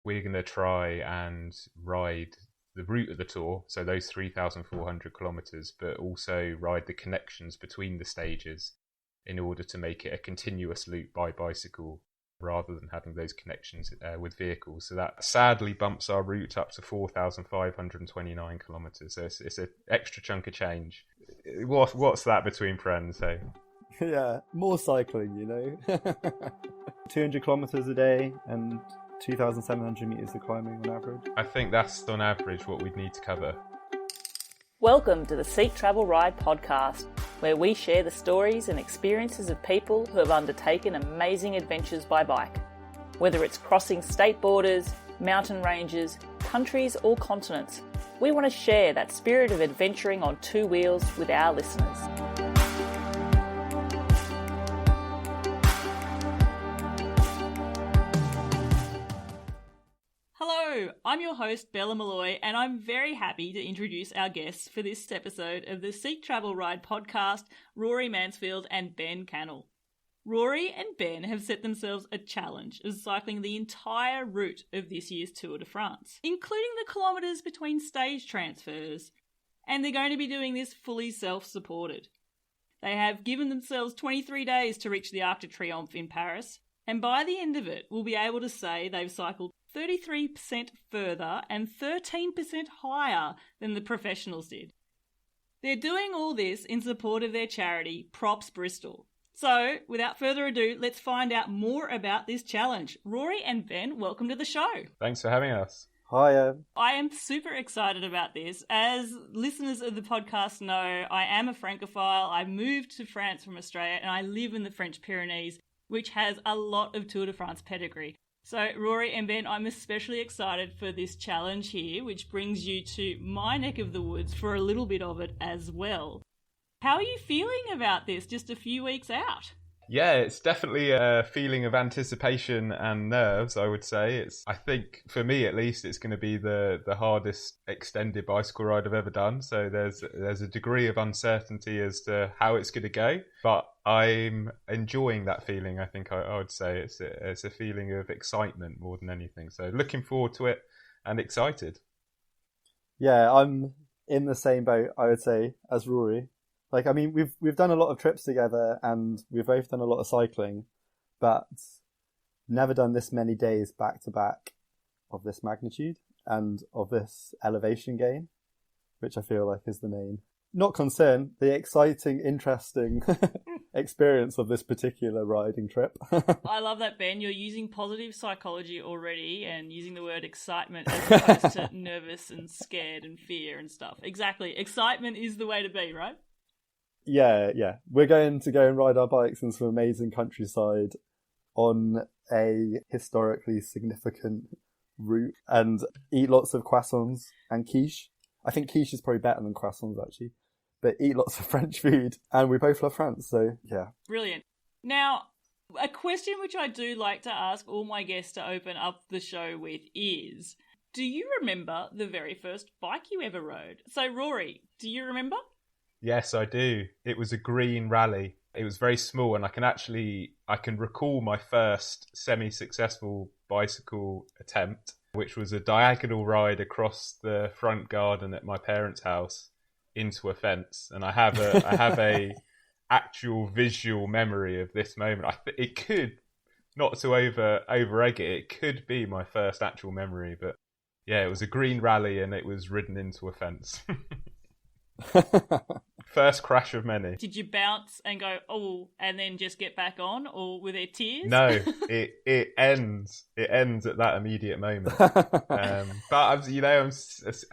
we're going to try and ride the route of the tour, so those 3,400 kilometres, but also ride the connections between the stages in order to make it a continuous loop by bicycle rather than having those connections with vehicles. So that sadly bumps our route up to 4,529 kilometres. So it's an extra chunk of change. What's that between friends, hey? Yeah, more cycling, 200 kilometres a day and 2,700 metres of climbing on average. I think that's on average what we'd need to cover. Welcome to the Seek Travel Ride podcast, where we share the stories and experiences of people who have undertaken amazing adventures by bike. Whether it's crossing state borders, mountain ranges, countries or continents, we want to share that spirit of adventuring on two wheels with our listeners. Hello, I'm your host Bella Malloy, and I'm very happy to introduce our guests for this episode of the Seek Travel Ride podcast, Rory Mansfield and Ben Cannell. Rory and Ben have set themselves a challenge of cycling the entire route of this year's Tour de France, including the kilometres between stage transfers, and they're going to be doing this fully self-supported. They have given themselves 23 days to reach the Arc de Triomphe in Paris, and by the end of it, we'll be able to say they've cycled 33% further and 13% higher than the professionals did. They're doing all this in support of their charity, Props Bristol. So, without further ado, let's find out more about this challenge. Rory and Ben, welcome to the show. Thanks for having us. Hi. I am super excited about this. As listeners of the podcast know, I am a Francophile. I moved to France from Australia and I live in the French Pyrenees, which has a lot of Tour de France pedigree. So, Rory and Ben, I'm especially excited for this challenge here, which brings you to my neck of the woods for a little bit of it as well. How are you feeling about this just a few weeks out? Yeah, it's definitely a feeling of anticipation and nerves, I would say. I think, for me at least, it's going to be the hardest extended bicycle ride I've ever done. So there's a degree of uncertainty as to how it's going to go. But I'm enjoying that feeling, I think I would say. It's a feeling of excitement more than anything. So looking forward to it and excited. Yeah, I'm in the same boat, I would say, as Rory. We've done a lot of trips together and we've both done a lot of cycling, but never done this many days back to back of this magnitude and of this elevation gain, which I feel like is the main, not concern, the exciting, interesting experience of this particular riding trip. I love that, Ben. You're using positive psychology already and using the word excitement as opposed to nervous and scared and fear and stuff. Exactly. Excitement is the way to be, right? Yeah. We're going to go and ride our bikes in some amazing countryside on a historically significant route and eat lots of croissants and quiche. I think quiche is probably better than croissants, actually. But eat lots of French food, and we both love France, so yeah. Brilliant. Now, a question which I do like to ask all my guests to open up the show with is, do you remember the very first bike you ever rode? So, Rory, do you remember? Yes, I do. It was a green rally. It was very small, and I can recall my first semi-successful bicycle attempt, which was a diagonal ride across the front garden at my parents' house into a fence. And I have a actual visual memory of this moment. It could, not to over-egg it could be my first actual memory, but yeah, it was a green rally and it was ridden into a fence. First crash of many. Did you bounce and go, oh, and then just get back on, or were there tears? No, it ends. It ends at that immediate moment. But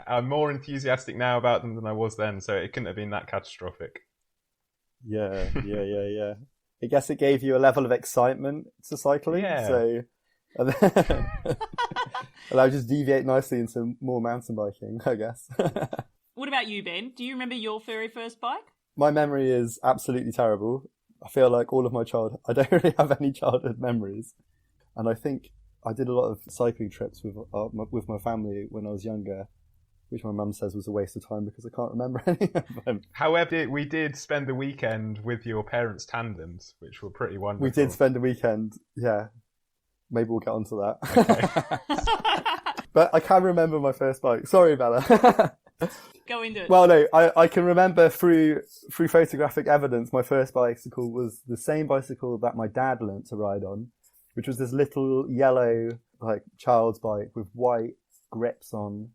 I'm more enthusiastic now about them than I was then, so it couldn't have been that catastrophic. Yeah. I guess it gave you a level of excitement to cycling. Yeah. So, and I'll just deviate nicely into more mountain biking, I guess. What about you, Ben? Do you remember your very first bike? My memory is absolutely terrible. I feel like all of my I don't really have any childhood memories. And I think I did a lot of cycling trips with my family when I was younger, which my mum says was a waste of time because I can't remember any of them. However, we did spend the weekend with your parents' tandems, which were pretty wonderful. We did spend a weekend, yeah. maybe we'll get onto that. Okay. But I can remember my first bike. Sorry, Bella. Go into it. Well, no, I can remember through photographic evidence, my first bicycle was the same bicycle that my dad learnt to ride on, which was this little yellow, like, child's bike with white grips on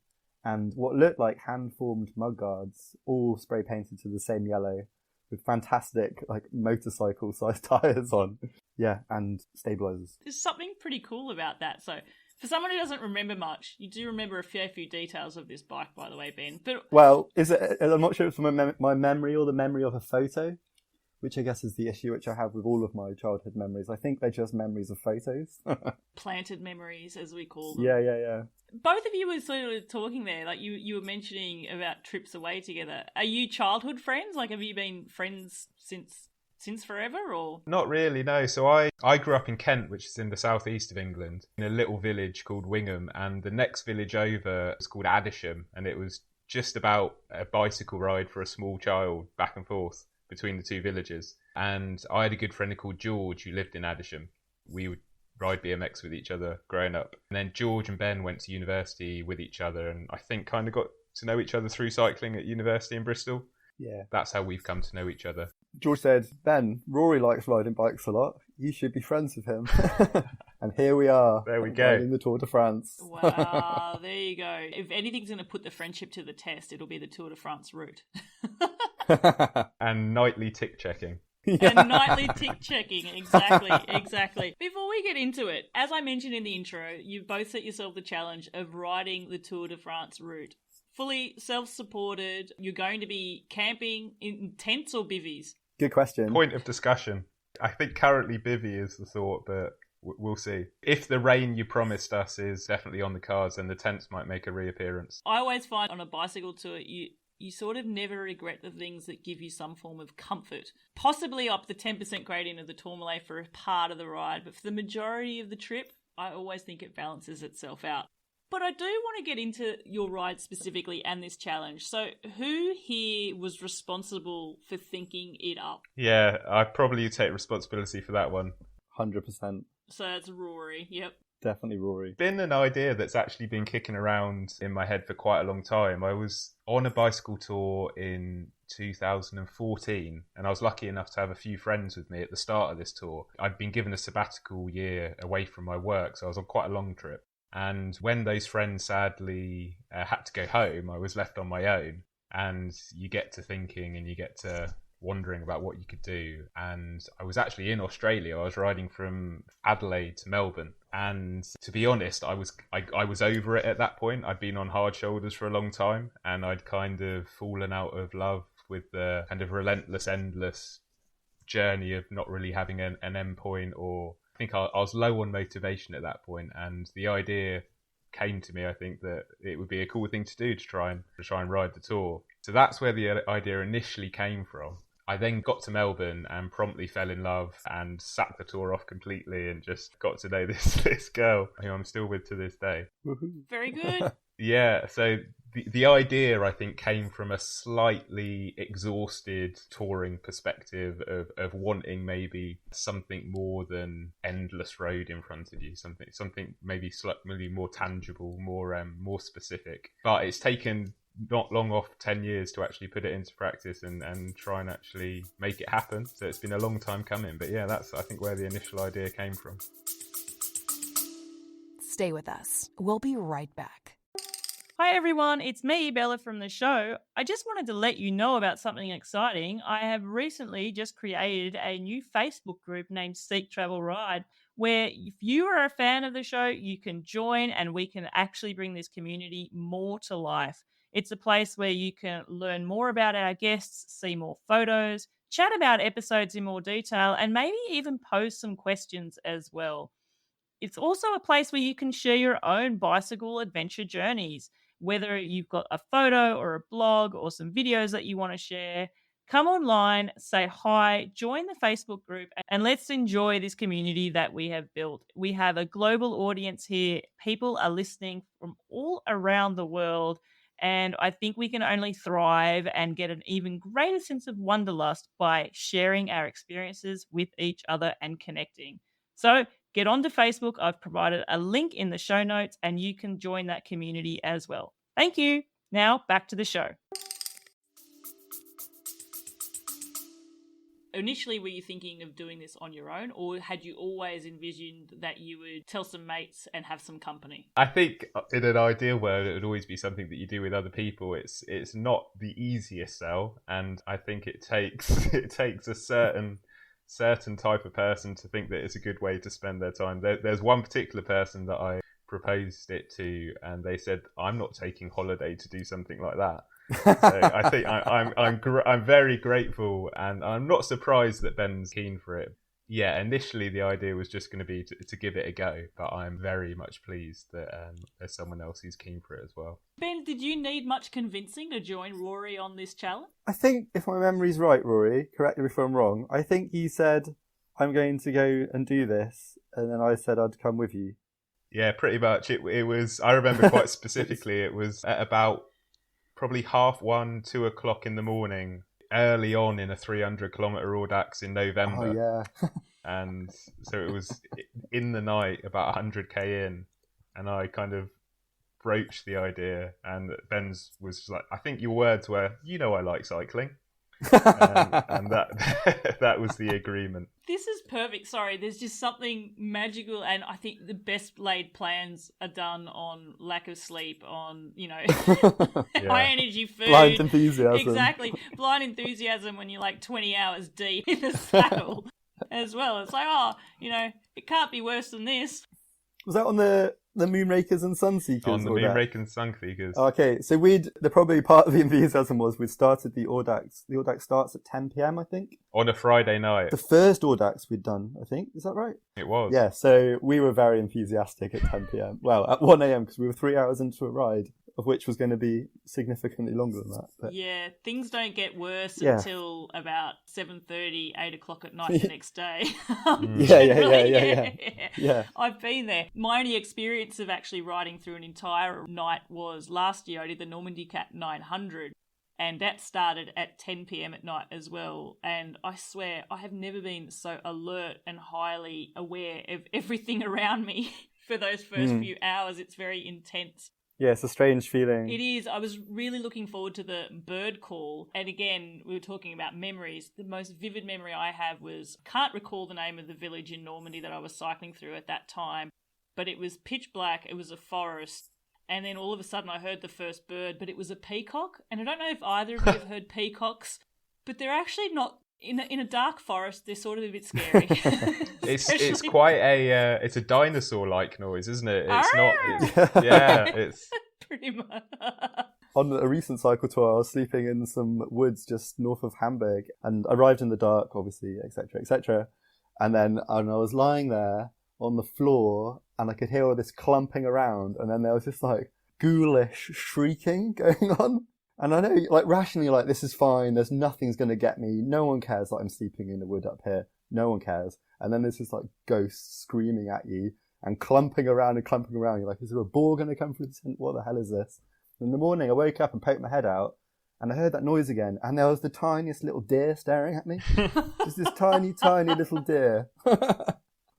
and what looked like hand-formed mudguards, all spray painted to the same yellow, with fantastic, like, motorcycle-sized tyres on. Yeah, and stabilizers. There's something pretty cool about that. So, for someone who doesn't remember much, you do remember a few details of this bike, by the way, Ben. But Well, I'm not sure if it's my memory or the memory of a photo, which I guess is the issue which I have with all of my childhood memories. I think they're just memories of photos. planted memories, as we call them. Yeah. Both of you were sort of talking there, like you were mentioning about trips away together. Are you childhood friends? Like, have you been friends since forever, or? Not really, no. So I grew up in Kent, which is in the southeast of England, in a little village called Wingham, and the next village over was called Addisham, and it was just about a bicycle ride for a small child back and forth between the two villages. And I had a good friend called George who lived in Addisham. We would ride BMX with each other growing up. And then George and Ben went to university with each other, and I think kind of got to know each other through cycling at university in Bristol. Yeah. That's how we've come to know each other. George said, Ben, Rory likes riding bikes a lot. You should be friends with him. And here we are. There we go. Riding the Tour de France. Wow, there you go. If anything's going to put the friendship to the test, it'll be the Tour de France route. And nightly tick checking. Yeah. And nightly tick checking. Exactly. Before we get into it, as I mentioned in the intro, you both set yourself the challenge of riding the Tour de France route. Fully self-supported. You're going to be camping in tents or bivvies? Good question. Point of discussion. I think currently bivvy is the thought, but we'll see. If the rain you promised us is definitely on the cards, then the tents might make a reappearance. I always find on a bicycle tour, you sort of never regret the things that give you some form of comfort. Possibly up the 10% gradient of the Tourmalet for a part of the ride, but for the majority of the trip, I always think it balances itself out. But I do want to get into your ride specifically and this challenge. So who here was responsible for thinking it up? Yeah, I probably take responsibility for that one. 100%. So it's Rory, yep. Definitely Rory. It's been an idea that's actually been kicking around in my head for quite a long time. I was on a bicycle tour in 2014, and I was lucky enough to have a few friends with me at the start of this tour. I'd been given a sabbatical year away from my work, so I was on quite a long trip. And when those friends sadly had to go home, I was left on my own. And you get to thinking and you get to wondering about what you could do. And I was actually in Australia. I was riding from Adelaide to Melbourne. And to be honest, I was over it at that point. I'd been on hard shoulders for a long time, and I'd kind of fallen out of love with the kind of relentless, endless journey of not really having an end point, or I think I was low on motivation at that point, and the idea came to me, I think, that it would be a cool thing to do to try and ride the tour. So that's where the idea initially came from. I then got to Melbourne and promptly fell in love and sacked the tour off completely and just got to know this girl who I'm still with to this day. Very good. Yeah, so the idea, I think, came from a slightly exhausted touring perspective of wanting maybe something more than endless road in front of you, something maybe slightly more tangible, more specific. But it's taken not long off 10 years to actually put it into practice and try and actually make it happen. So it's been a long time coming. But yeah, that's, I think, where the initial idea came from. Stay with us. We'll be right back. Hi everyone, it's me, Bella from the show. I just wanted to let you know about something exciting. I have recently just created a new Facebook group named Seek Travel Ride, where if you are a fan of the show, you can join and we can actually bring this community more to life. It's a place where you can learn more about our guests, see more photos, chat about episodes in more detail, and maybe even pose some questions as well. It's also a place where you can share your own bicycle adventure journeys. Whether you've got a photo or a blog or some videos that you want to share, come online, say hi, join the Facebook group, and let's enjoy this community that we have built. We have a global audience here. People are listening from all around the world, and I think we can only thrive and get an even greater sense of wanderlust by sharing our experiences with each other and connecting. So Get onto Facebook. I've provided a link in the show notes and you can join that community as well. Thank you. Now back to the show. Initially, were you thinking of doing this on your own, or had you always envisioned that you would tell some mates and have some company? I think in an ideal world, it would always be something that you do with other people. It's not the easiest sell, and I think it takes a certain type of person to think that it's a good way to spend their time. There's one particular person that I proposed it to, and they said, "I'm not taking holiday to do something like that." So I think I'm very grateful, and I'm not surprised that Ben's keen for it. Yeah, initially the idea was just going to be to give it a go, but I'm very much pleased that there's someone else who's keen for it as well. Ben, did you need much convincing to join Rory on this challenge? I think, if my memory's right, Rory, correct me if I'm wrong, I think he said, "I'm going to go and do this," and then I said I'd come with you. Yeah, pretty much. It was, I remember quite specifically, it was at about probably 1:30, 2 o'clock in the morning, early on in a 300-kilometre Audax in November. Oh, yeah. And so it was in the night, about 100k in, and I kind of broached the idea, and Ben's was like, I think your words were, "You know I like cycling." And that was the agreement. This is perfect. Sorry, there's just something magical, and I think the best laid plans are done on lack of sleep, on high energy food, blind enthusiasm. Exactly, blind enthusiasm when you're like 20 hours deep in the saddle as well. It's like, it can't be worse than this. Was that on the Moonrakers and Sunseekers? On the Moonrakers and Sunseekers. Okay, so probably part of the enthusiasm was we'd started the Audax. The Audax starts at 10 p.m, I think. On a Friday night. The first Audax we'd done, I think. Is that right? It was. Yeah, so we were very enthusiastic at 10 p.m. Well, at 1 a.m, because we were 3 hours into a ride, of which was going to be significantly longer than that. But... yeah, things don't get worse until about 7:30, 8 o'clock at night the next day. Yeah. I've been there. My only experience of actually riding through an entire night was last year. I did the Normandy Cat 900, and that started at 10 p.m. at night as well. And I swear, I have never been so alert and highly aware of everything around me for those first few hours. It's very intense. Yeah, it's a strange feeling. It is. I was really looking forward to the bird call. And again, we were talking about memories. The most vivid memory I have was, can't recall the name of the village in Normandy that I was cycling through at that time, but it was pitch black. It was a forest. And then all of a sudden I heard the first bird, but it was a peacock. And I don't know if either of you have heard peacocks, but they're actually not... In a dark forest, they're sort of a bit scary. It's quite it's a dinosaur-like noise, isn't it? It's pretty much. On a recent cycle tour, I was sleeping in some woods just north of Hamburg, and arrived in the dark, obviously, etc., etc. And I was lying there on the floor, and I could hear all this clumping around, and then there was this like ghoulish shrieking going on. And I know, like, rationally, like, this is fine, nothing's going to get me, no one cares that I'm sleeping in the wood up here, no one cares. And then there's this, like, ghost screaming at you and clumping around, you're like, is there a boar going to come through the tent? What the hell is this? And in the morning, I woke up and poked my head out, and I heard that noise again, and there was the tiniest little deer staring at me. Just this tiny, tiny little deer.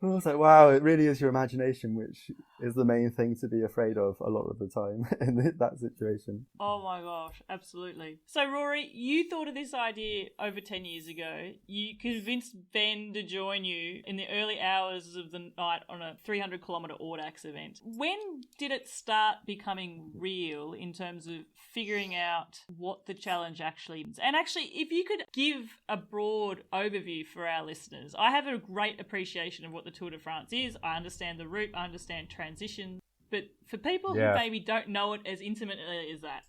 And I was like, wow, it really is your imagination, which is the main thing to be afraid of a lot of the time in that situation. Oh my gosh, absolutely. So Rory, you thought of this idea over 10 years ago. You convinced Ben to join you in the early hours of the night on a 300-kilometre Audax event. When did it start becoming real in terms of figuring out what the challenge actually is? And actually, if you could give a broad overview for our listeners. I have a great appreciation of what the Tour de France is. I understand the route, I understand transitions, but for people who maybe don't know it as intimately as that.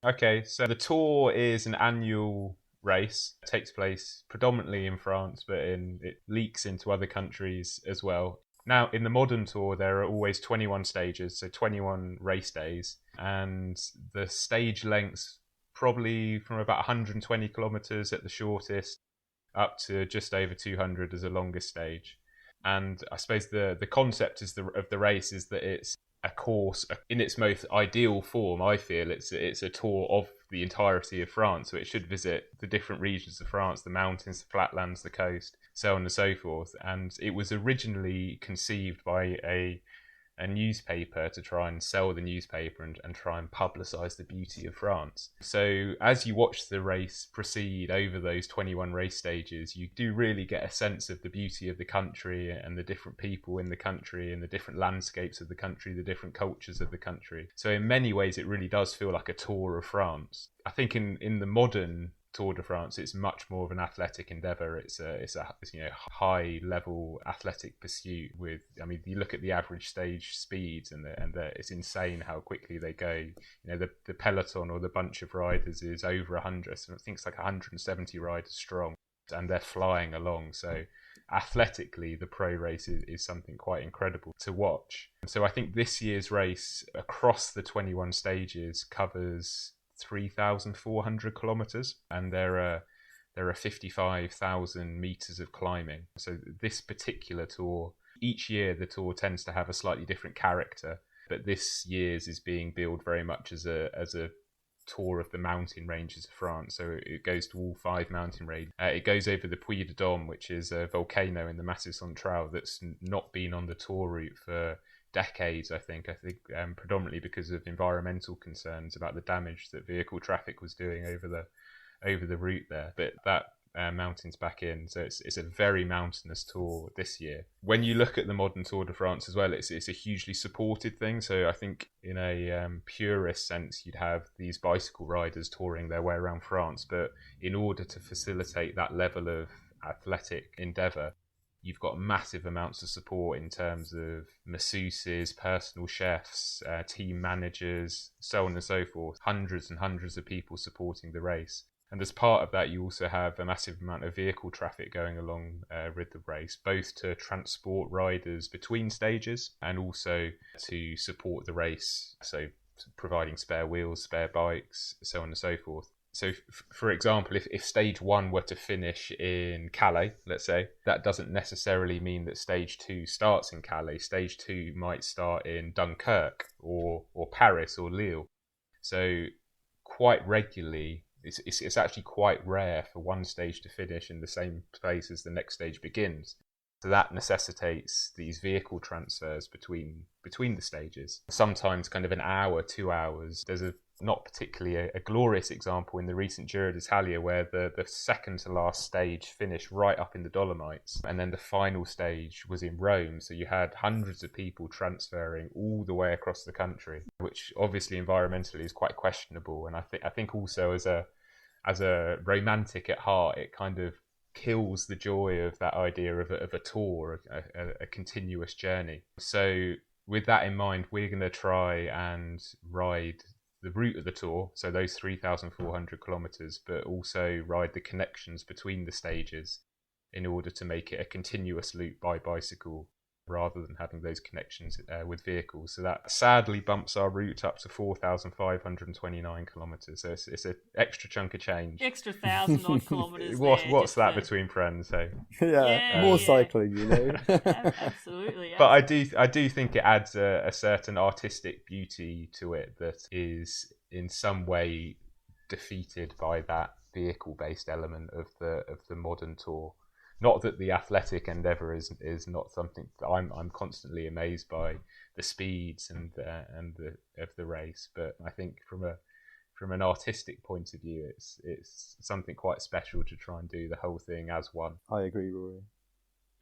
Okay, so the Tour is an annual race. It takes place predominantly in France, but it leaks into other countries as well. Now, in the modern Tour, there are always 21 stages, so 21 race days, and the stage lengths probably from about 120 kilometres at the shortest up to just over 200 as the longest stage. And I suppose the concept of the race is that it's a course in its most ideal form. I feel it's a tour of the entirety of France, so it should visit the different regions of France, the mountains, the flatlands, the coast. so on and so forth. And it was originally conceived by a newspaper to try and sell the newspaper and try and publicise the beauty of France. So as you watch the race proceed over those 21 race stages, you do really get a sense of the beauty of the country and the different people in the country and the different landscapes of the country, the different cultures of the country. So in many ways, it really does feel like a tour of France. I think in the modern Tour de France, it's much more of an athletic endeavour. It's a high level athletic pursuit. With, I mean, you look at the average stage speeds and it's insane how quickly they go. The peloton or the bunch of riders is over 100. So I think it's like 170 riders strong, and they're flying along. So athletically, the pro race is something quite incredible to watch. So I think this year's race across the 21 stages covers 3,400 kilometers, and there are 55,000 meters of climbing. So this particular tour, each year the tour tends to have a slightly different character, but this year's is being billed very much as a tour of the mountain ranges of France. So it goes to all 5 mountain ranges. It goes over the Puy de Dôme, which is a volcano in the Massif Central that's not been on the tour route for decades. I think predominantly because of environmental concerns about the damage that vehicle traffic was doing over the route there. But that mountain's back in, so it's a very mountainous tour this year. When you look at the modern Tour de France as well, it's a hugely supported thing. So I think in a purist sense, you'd have these bicycle riders touring their way around France, but in order to facilitate that level of athletic endeavour, you've got massive amounts of support in terms of masseuses, personal chefs, team managers, so on and so forth. Hundreds and hundreds of people supporting the race. And as part of that, you also have a massive amount of vehicle traffic going along with the race, both to transport riders between stages and also to support the race. So providing spare wheels, spare bikes, so on and so forth. So, for example, if stage 1 were to finish in Calais, let's say, that doesn't necessarily mean that stage 2 starts in Calais. Stage 2 might start in Dunkirk or Paris or Lille. So quite regularly, it's actually quite rare for one stage to finish in the same place as the next stage begins. So that necessitates these vehicle transfers between the stages. Sometimes kind of an hour, 2 hours. There's not particularly a glorious example in the recent Giro d'Italia where the second to last stage finished right up in the Dolomites, and then the final stage was in Rome. So you had hundreds of people transferring all the way across the country, which obviously environmentally is quite questionable. And I think also as a romantic at heart, it kind of kills the joy of that idea of a tour, a continuous journey. So with that in mind, we're going to try and ride the route of the tour, so those 3,400 kilometers, but also ride the connections between the stages in order to make it a continuous loop by bicycle rather than having those connections with vehicles. So that sadly bumps our route up to 4,529 kilometres. So it's an extra chunk of change. Extra 1,000 odd kilometres. What's that between friends? So more cycling, you know. Absolutely. But I do think it adds a certain artistic beauty to it that is in some way defeated by that vehicle-based element of the modern tour. Not that the athletic endeavour is not something that I'm constantly amazed by the speeds and of the race, but I think from an artistic point of view, it's something quite special to try and do the whole thing as one. I agree, Rory.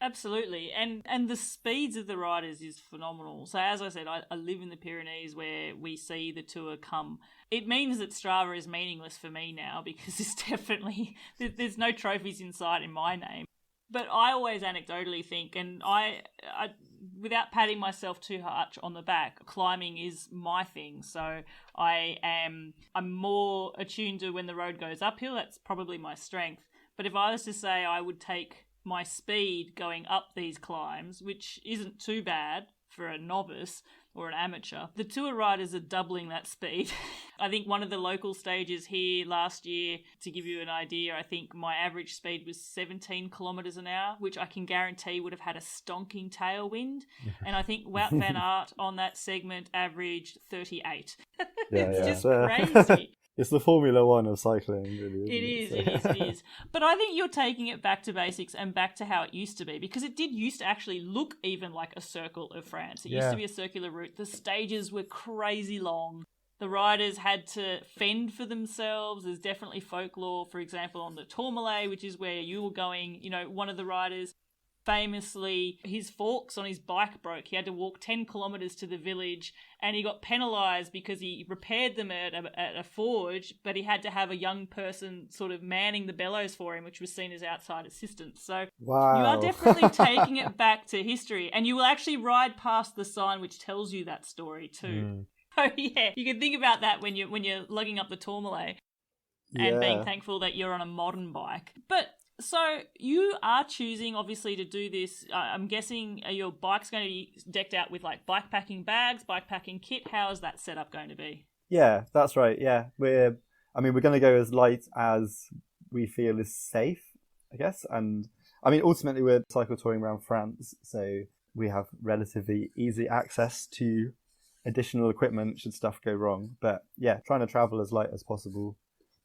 Absolutely, and the speeds of the riders is phenomenal. So as I said, I live in the Pyrenees where we see the tour come. It means that Strava is meaningless for me now because there's no trophies in sight in my name. But I always anecdotally think, and I without patting myself too much on the back, climbing is my thing. So I'm more attuned to when the road goes uphill. That's probably my strength. But if I was to say I would take my speed going up these climbs, which isn't too bad for a novice or an amateur, the tour riders are doubling that speed. I think one of the local stages here last year, to give you an idea, I think my average speed was 17 kilometres an hour, which I can guarantee would have had a stonking tailwind. And I think Wout van Aert on that segment averaged 38. It's just crazy. It's the Formula One of cycling, really. It is. But I think you're taking it back to basics and back to how it used to be, because it did used to actually look even like a circle of France. It used to be a circular route. The stages were crazy long. The riders had to fend for themselves. There's definitely folklore, for example, on the Tourmalet, which is where you were going. You know, one of the riders, famously, his forks on his bike broke. He had to walk 10 kilometres to the village, and he got penalised because he repaired them at a forge, but he had to have a young person sort of manning the bellows for him, which was seen as outside assistance. So wow. You are definitely taking it back to history, and you will actually ride past the sign which tells you that story too. So yeah, you can think about that when you're lugging up the Tourmalet and being thankful that you're on a modern bike. But so you are choosing, obviously, to do this. I'm guessing your bike's going to be decked out with like bikepacking bags, bikepacking kit. How is that setup going to be? Yeah, that's right. Yeah, we're going to go as light as we feel is safe, I guess. And I mean, ultimately, we're cycle touring around France, so we have relatively easy access to additional equipment should stuff go wrong. But yeah, trying to travel as light as possible.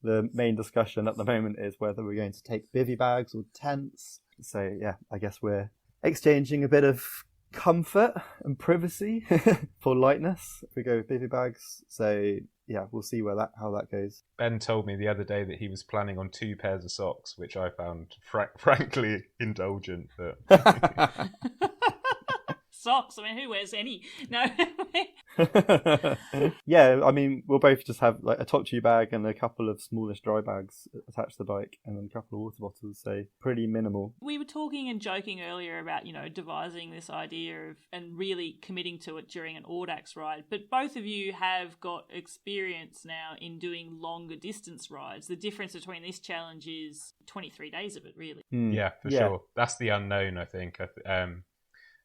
The main discussion at the moment is whether we're going to take bivy bags or tents. So yeah, I guess we're exchanging a bit of comfort and privacy for lightness if we go with bivy bags. So yeah, we'll see how that goes. Ben told me the other day that he was planning on 2 pairs of socks, which I found frankly indulgent. But socks. I mean, who wears any? No. Yeah, I mean, we'll both just have like a top tube bag and a couple of smallish dry bags attached to the bike, and then a couple of water bottles. So pretty minimal. We were talking and joking earlier about, you know, devising this idea of and really committing to it during an Audax ride. But both of you have got experience now in doing longer distance rides. The difference between this challenge is 23 days of it, really. Yeah, for sure. That's the unknown, I think.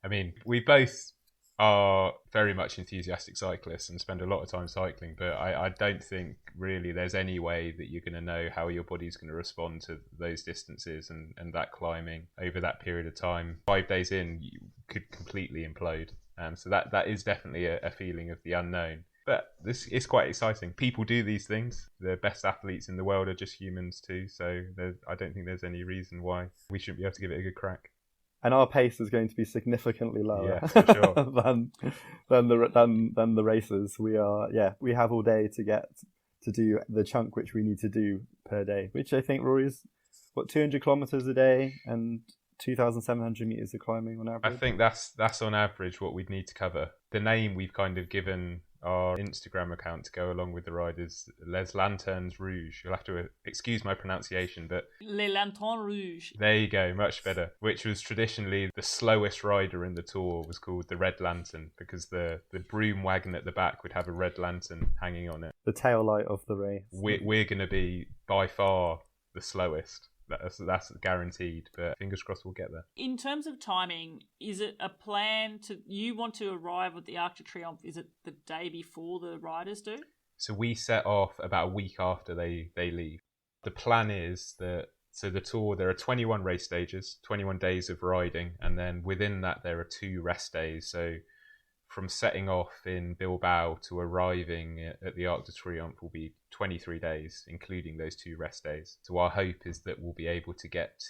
I mean, we both are very much enthusiastic cyclists and spend a lot of time cycling, but I don't think really there's any way that you're going to know how your body's going to respond to those distances and that climbing over that period of time. 5 days in, you could completely implode. So that is definitely a feeling of the unknown. But this is quite exciting. People do these things. The best athletes in the world are just humans too, so I don't think there's any reason why we shouldn't be able to give it a good crack. And our pace is going to be significantly lower for sure. than the races. We have all day to get to do the chunk which we need to do per day, which I think Rory's 200 kilometers a day and 2,700 meters of climbing on average. I think that's on average what we'd need to cover. The name we've kind of given our Instagram account to go along with the ride is Les Lanternes Rouges. You'll have to excuse my pronunciation, but Les Lanternes Rouges. There you go, much better. Which was traditionally the slowest rider in the Tour was called the Red Lantern, because the broom wagon at the back would have a red lantern hanging on it. The tail light of the race. We're going to be by far the slowest. That's guaranteed, but fingers crossed we'll get there. In terms of timing, is it a plan you want to arrive at the Arc de Triomphe? Is it the day before the riders do? So we set off about a week after they leave. The plan is that, so the Tour, there are 21 race stages, 21 days of riding, and then within that there are 2 rest days. So from setting off in Bilbao to arriving at the Arc de Triomphe will be 23 days, including those 2 rest days. So our hope is that we'll be able to get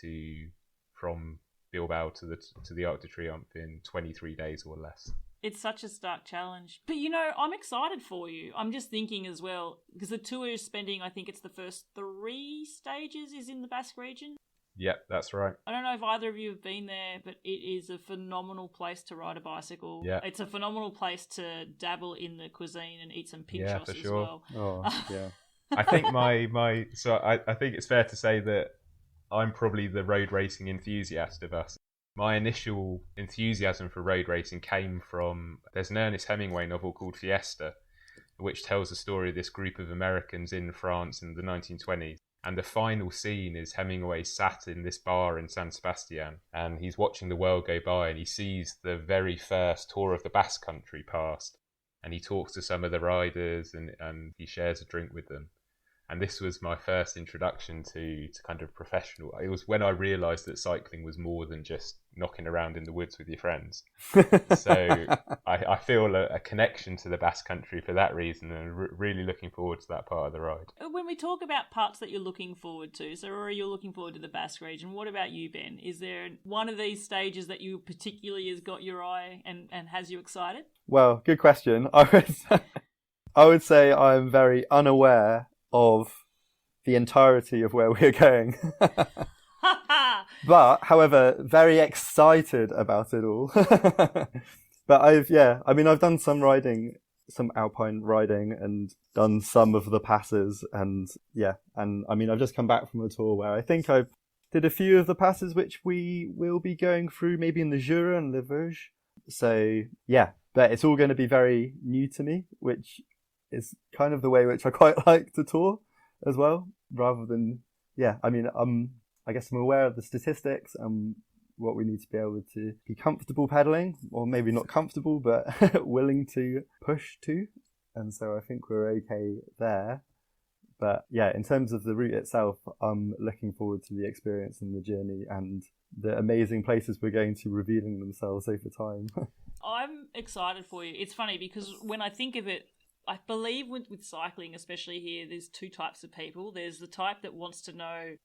from Bilbao to the Arc de Triomphe in 23 days or less. It's such a stark challenge. But, you know, I'm excited for you. I'm just thinking as well, because the Tour is spending, I think it's the first 3 stages is in the Basque region. Yep, that's right. I don't know if either of you have been there, but it is a phenomenal place to ride a bicycle. Yeah. It's a phenomenal place to dabble in the cuisine and eat some pinchos as sure. well. Oh, yeah. I think I think it's fair to say that I'm probably the road racing enthusiast of us. My initial enthusiasm for road racing came from, there's an Ernest Hemingway novel called Fiesta, which tells the story of this group of Americans in France in the 1920s. And the final scene is Hemingway sat in this bar in San Sebastian, and he's watching the world go by, and he sees the very first Tour of the Basque Country passed, and he talks to some of the riders, and he shares a drink with them. And this was my first introduction to kind of professional. It was when I realised that cycling was more than just knocking around in the woods with your friends. So I feel a connection to the Basque Country for that reason, and really looking forward to that part of the ride. When we talk about parts that you're looking forward to, so Rory, you're looking forward to the Basque region. What about you, Ben? Is there one of these stages that you particularly has got your eye and has you excited? Well, good question. I would say I'm very unaware of the entirety of where we're going. But, however, very excited about it all. But I've done some alpine riding and done some of the passes and I've just come back from a tour where I think I did a few of the passes which we will be going through maybe in the Jura and the Rouges. So, yeah, but it's all going to be very new to me, which is kind of the way which I quite like to tour as well, rather than, I guess I'm aware of the statistics and what we need to be able to be comfortable pedaling, or maybe not comfortable, but willing to push to. And so I think we're okay there. But yeah, in terms of the route itself, I'm looking forward to the experience and the journey and the amazing places we're going to revealing themselves over time. I'm excited for you. It's funny because when I think of it, I believe with cycling, especially here, there's two types of people. There's the type that wants to know,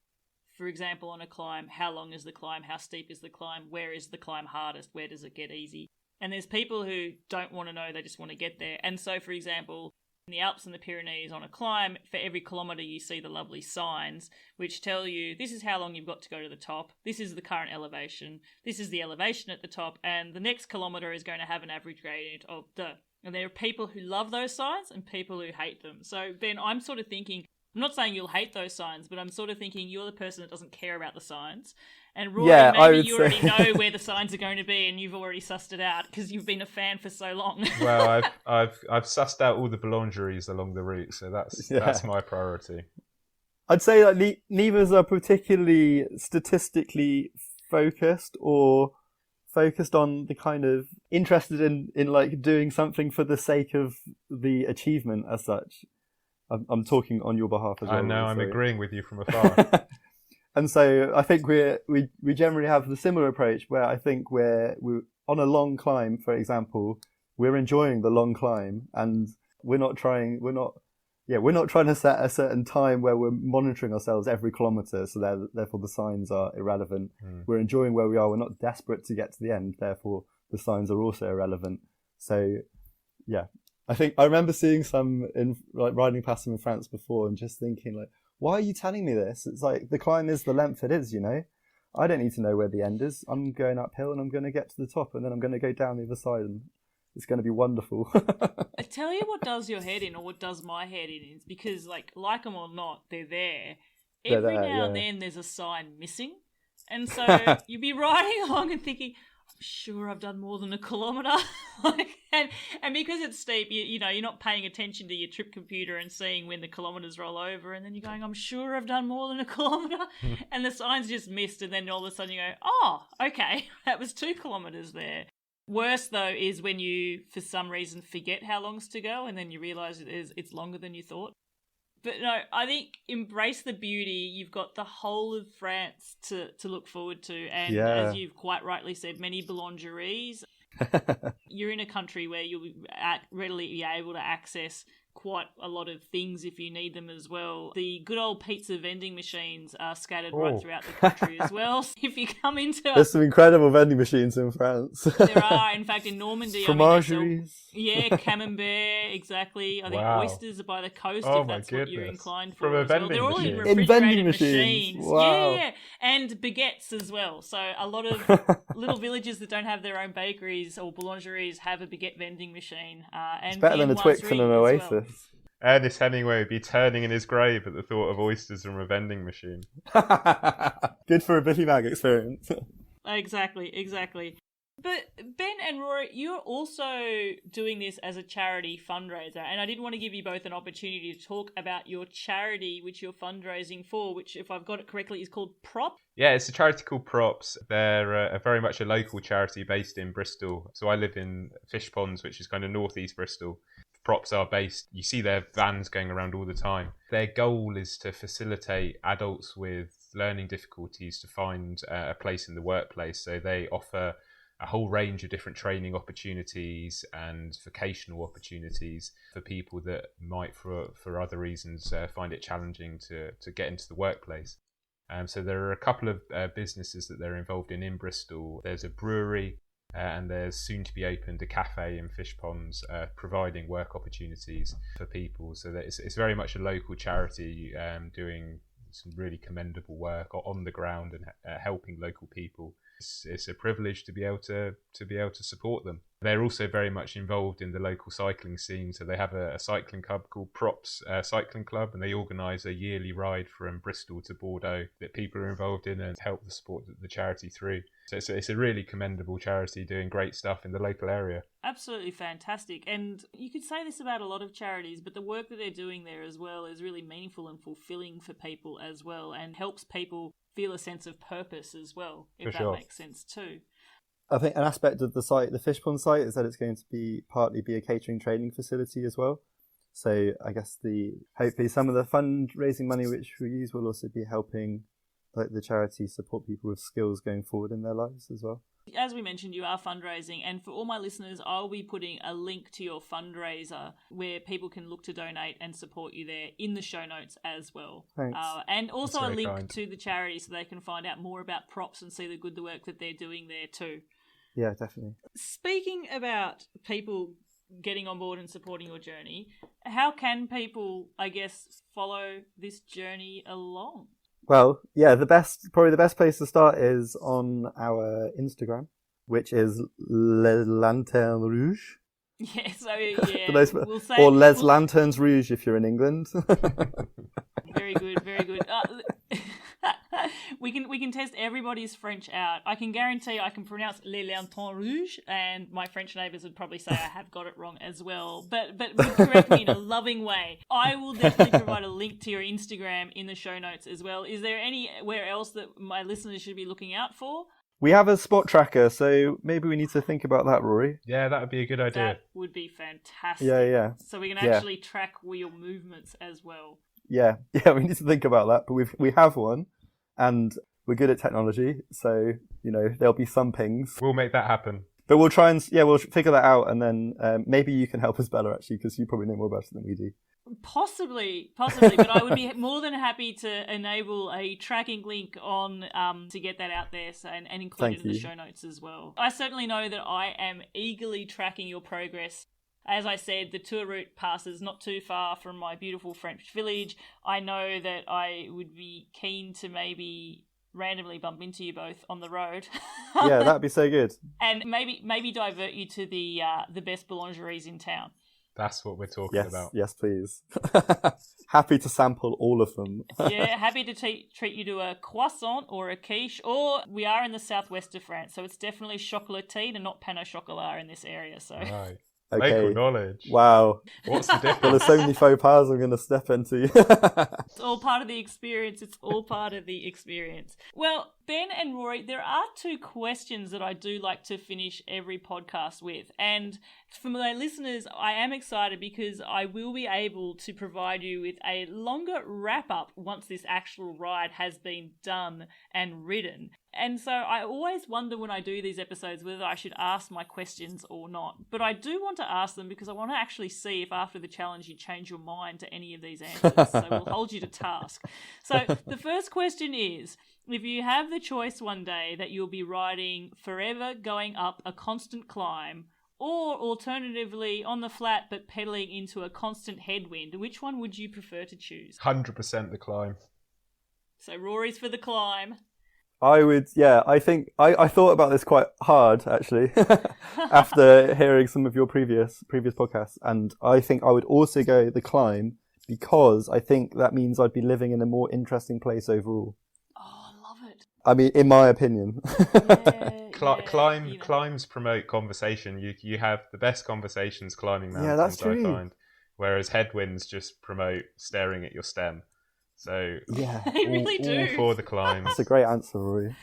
for example, on a climb, how long is the climb, how steep is the climb, where is the climb hardest, where does it get easy? And there's people who don't want to know, they just want to get there. And so, for example, in the Alps and the Pyrenees on a climb, for every kilometre you see the lovely signs which tell you this is how long you've got to go to the top, this is the current elevation, this is the elevation at the top, and the next kilometre is going to have an average gradient of the... And there are people who love those signs and people who hate them. So, Ben, I'm sort of thinking, I'm not saying you'll hate those signs, but I'm sort of thinking you're the person that doesn't care about the signs. And Rory, maybe you already know where the signs are going to be and you've already sussed it out because you've been a fan for so long. Well, I've sussed out all the boulangeries along the route, so that's my priority. I'd say that neither are particularly statistically focused or focused on the kind of interested in like doing something for the sake of the achievement as such. I'm talking on your behalf as well. I know, I'm agreeing with you from afar. And so I think we generally have the similar approach where I think we're on a long climb, for example, we're enjoying the long climb and we're not trying to set a certain time where we're monitoring ourselves every kilometre, so therefore the signs are irrelevant. We're enjoying where we are. We're not desperate to get to the end, therefore the signs are also irrelevant. So, yeah, I think I remember seeing some in like riding past them in France before and just thinking like, why are you telling me this? It's like the climb is the length it is, you know. I don't need to know where the end is. I'm going uphill and I'm going to get to the top and then I'm going to go down the other side and it's going to be wonderful. I tell you what does your head in, or what does my head in, is because, like them or not, they're there. Every now and then there's a sign missing. And so you'd be riding along and thinking, I'm sure I've done more than a kilometre. and because it's steep, you know, you're not paying attention to your trip computer and seeing when the kilometres roll over. And then you're going, I'm sure I've done more than a kilometre. And the sign's just missed. And then all of a sudden you go, oh, okay, that was 2 kilometres there. Worse, though, is when you, for some reason, forget how long's to go and then you realise it's longer than you thought. But no, I think embrace the beauty. You've got the whole of France to look forward to. And as you've quite rightly said, many boulangeries. You're in a country where you'll readily be able to access quite a lot of things if you need them as well. The good old pizza vending machines are scattered right throughout the country as well. So if you come into... There's some incredible vending machines in France. There are. In fact, in Normandy... Fromageries. Camembert, exactly. I think oysters are by the coast if that's what you're inclined for. From a vending They're all machine. in refrigerated vending machines. Wow. Yeah, and baguettes as well. So a lot of little villages that don't have their own bakeries or boulangeries have a baguette vending machine. And it's better than a Twix and an Oasis. Well. Ernest Hemingway would be turning in his grave at the thought of oysters from a vending machine. Good for a Billy Mag experience. Exactly. But Ben and Rory, you're also doing this as a charity fundraiser, and I did want to give you both an opportunity to talk about your charity, which you're fundraising for, which, if I've got it correctly, is called Prop. Yeah, it's a charity called Props. They're very much a local charity based in Bristol. So I live in Fish Ponds, which is kind of northeast Bristol. Props are based, you see their vans going around all the time. Their goal is to facilitate adults with learning difficulties to find a place in the workplace. So they offer a whole range of different training opportunities and vocational opportunities for people that might, for other reasons, find it challenging to get into the workplace. So there are a couple of businesses that they're involved in Bristol. There's a brewery, and there's soon to be opened a cafe in Fish Ponds, providing work opportunities for people. So that it's very much a local charity, doing some really commendable work on the ground and helping local people. It's a privilege to be able to support them. They're also very much involved in the local cycling scene. So they have a cycling club called Props Cycling Club, and they organise a yearly ride from Bristol to Bordeaux that people are involved in and help support the charity through. So it's a really commendable charity doing great stuff in the local area. Absolutely fantastic. And you could say this about a lot of charities, but the work that they're doing there as well is really meaningful and fulfilling for people as well, and helps people feel a sense of purpose as well, if that makes sense too. I think an aspect of the site, the Fish Pond site, is that it's going to be partly a catering training facility as well. So I guess hopefully some of the fundraising money which we use will also be helping the charity support people with skills going forward in their lives as well. As we mentioned, you are fundraising, and for all my listeners, I'll be putting a link to your fundraiser where people can look to donate and support you there in the show notes as well. Thanks. And also a link to the charity so they can find out more about Props and see the good work that they're doing there too. Yeah, definitely. Speaking about people getting on board and supporting your journey, how can people, I guess, follow this journey along? Well, yeah, probably the best place to start is on our Instagram, which is Les Lanternes Rouges. Yeah, so yeah, we'll say, or Les Lanternes Rouges if you're in England. Very good, very good. We can test everybody's French out. I can guarantee I can pronounce Les Lanternes Rouges, and my French neighbours would probably say I have got it wrong as well. But correct me in a loving way. I will definitely provide a link to your Instagram in the show notes as well. Is there anywhere else that my listeners should be looking out for? We have a spot tracker, so maybe we need to think about that, Rory. Yeah, that would be a good idea. That would be fantastic. Yeah. So we can actually track your movements as well. Yeah, we need to think about that, but we have one, and we're good at technology, so there'll be some pings. We'll make that happen. But we'll try and we'll figure that out, and then maybe you can help us, Bella, actually, because you probably know more about it than we do. Possibly, but I would be more than happy to enable a tracking link on to get that out there and include it in the show notes as well. I certainly know that I am eagerly tracking your progress. As I said, the tour route passes not too far from my beautiful French village. I know that I would be keen to maybe randomly bump into you both on the road. Yeah, that'd be so good. And maybe divert you to the best boulangeries in town. That's what we're talking about. Yes, please. Happy to sample all of them. Yeah, happy to treat you to a croissant or a quiche. Or we are in the southwest of France, so it's definitely chocolatine and not pain au chocolat in this area. So. Right. Okay. Local knowledge. Wow. What's the difference? Well, there's so many faux pas I'm going to step into. It's all part of the experience. Well, Ben and Rory, there are two questions that I do like to finish every podcast with. And for my listeners, I am excited because I will be able to provide you with a longer wrap-up once this actual ride has been done and ridden. And so I always wonder when I do these episodes whether I should ask my questions or not. But I do want to ask them because I want to actually see if after the challenge you change your mind to any of these answers. So we'll hold you to task. So the first question is, if you have the choice one day that you'll be riding forever going up a constant climb, or alternatively on the flat but pedaling into a constant headwind, which one would you prefer to choose? 100% the climb. So Rory's for the climb. I would, I think, I thought about this quite hard, actually, after hearing some of your previous podcasts, and I think I would also go the climb, because I think that means I'd be living in a more interesting place overall. Oh, I love it. I mean, in my opinion. Climbs promote conversation. You have the best conversations climbing mountains, that's true. I find, whereas headwinds just promote staring at your stem. So they really do. All for the climb. That's a great answer, Rory.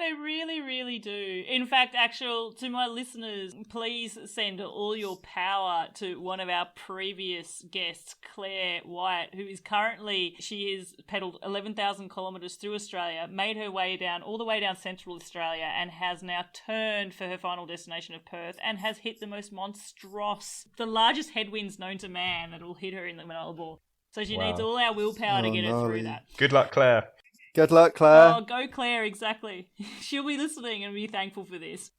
They really, really do. In fact, to my listeners, please send all your power to one of our previous guests, Claire Wyatt, who is currently, she has pedalled 11,000 kilometres through Australia, made her way down, all the way down central Australia, and has now turned for her final destination of Perth and has hit the most the largest headwinds known to man that will hit her in the Nullarbor. So she needs all our willpower to get her through that. Good luck, Claire. Good luck, Claire. Oh, go Claire, exactly. She'll be listening and be thankful for this.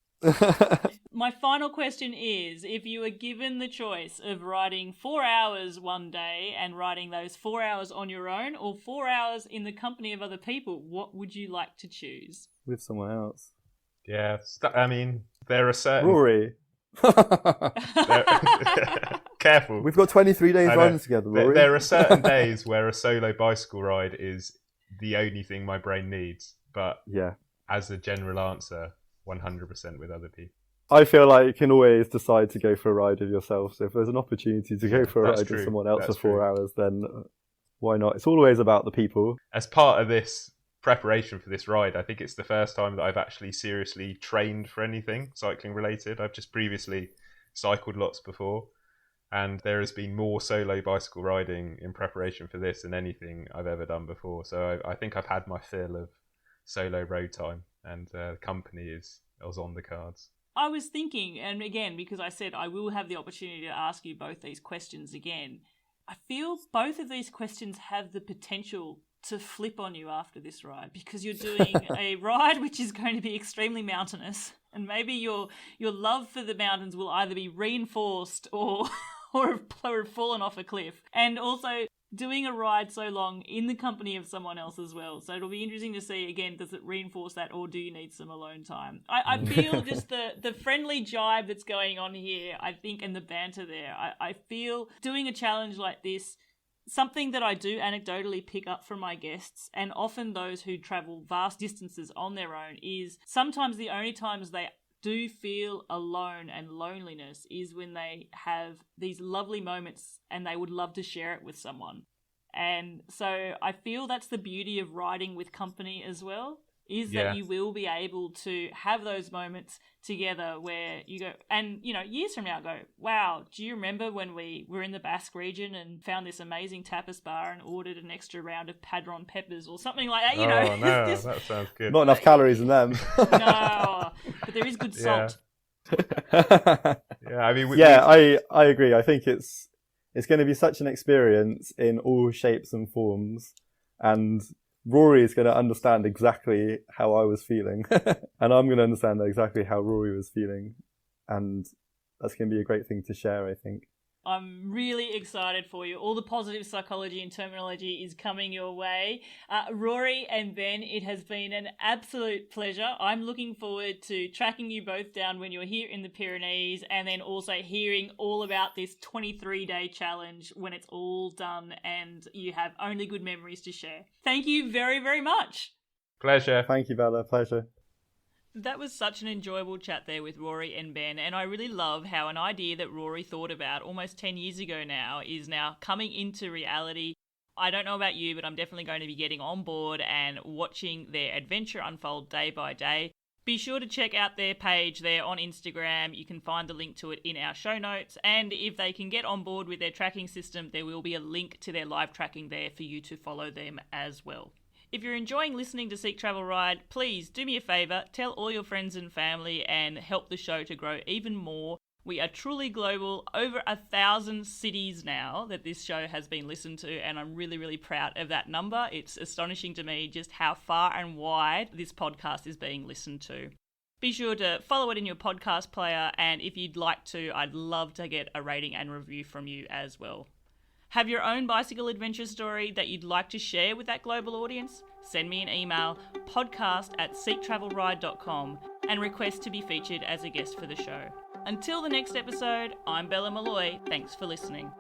My final question is, if you were given the choice of riding 4 hours one day and riding those 4 hours on your own or 4 hours in the company of other people, what would you like to choose? With someone else. Yeah, I mean, there are certain... Rory. Careful. We've got 23 days riding together, Rory. There are certain days where a solo bicycle ride is the only thing my brain needs. But as a general answer, 100% with other people. I feel like you can always decide to go for a ride with yourself. So if there's an opportunity to go for a ride with someone else for 4 hours, then why not? It's always about the people. As part of this preparation for this ride, I think it's the first time that I've actually seriously trained for anything cycling related. I've just previously cycled lots before, and there has been more solo bicycle riding in preparation for this than anything I've ever done before. So I think I've had my fill of solo road time, and company was on the cards. I was thinking, and again, because I said I will have the opportunity to ask you both these questions again, I feel both of these questions have the potential to flip on you after this ride, because you're doing a ride which is going to be extremely mountainous, and maybe your love for the mountains will either be reinforced or have fallen off a cliff. And also doing a ride so long in the company of someone else as well. So it'll be interesting to see, again, does it reinforce that, or do you need some alone time? I feel just the friendly jibe that's going on here, I think, and the banter there. I feel doing a challenge like this, something that I do anecdotally pick up from my guests, and often those who travel vast distances on their own, is sometimes the only times they do feel alone and loneliness is when they have these lovely moments and they would love to share it with someone. And so I feel that's the beauty of riding with company as well, is that you will be able to have those moments together where you go, and, you know, years from now go, wow, do you remember when we were in the Basque region and found this amazing tapas bar and ordered an extra round of padron peppers or something like that, you know? Oh, no, that sounds good. Not enough calories in them. No, but there is good salt. Yeah, I mean... I agree. I think it's going to be such an experience in all shapes and forms, and Rory is going to understand exactly how I was feeling, and I'm going to understand exactly how Rory was feeling, and that's going to be a great thing to share, I think. I'm really excited for you. All the positive psychology and terminology is coming your way. Rory and Ben, it has been an absolute pleasure. I'm looking forward to tracking you both down when you're here in the Pyrenees, and then also hearing all about this 23-day challenge when it's all done and you have only good memories to share. Thank you very, very much. Pleasure. Thank you, Bella. Pleasure. That was such an enjoyable chat there with Rory and Ben, and I really love how an idea that Rory thought about almost 10 years ago now is now coming into reality. I don't know about you, but I'm definitely going to be getting on board and watching their adventure unfold day by day. Be sure to check out their page there on Instagram. You can find the link to it in our show notes, and if they can get on board with their tracking system, there will be a link to their live tracking there for you to follow them as well. If you're enjoying listening to Seek Travel Ride, please do me a favour, tell all your friends and family and help the show to grow even more. We are truly global, over 1,000 cities now that this show has been listened to, and I'm really, really proud of that number. It's astonishing to me just how far and wide this podcast is being listened to. Be sure to follow it in your podcast player, and if you'd like to, I'd love to get a rating and review from you as well. Have your own bicycle adventure story that you'd like to share with that global audience? Send me an email, podcast@seektravelride.com, and request to be featured as a guest for the show. Until the next episode, I'm Bella Malloy. Thanks for listening.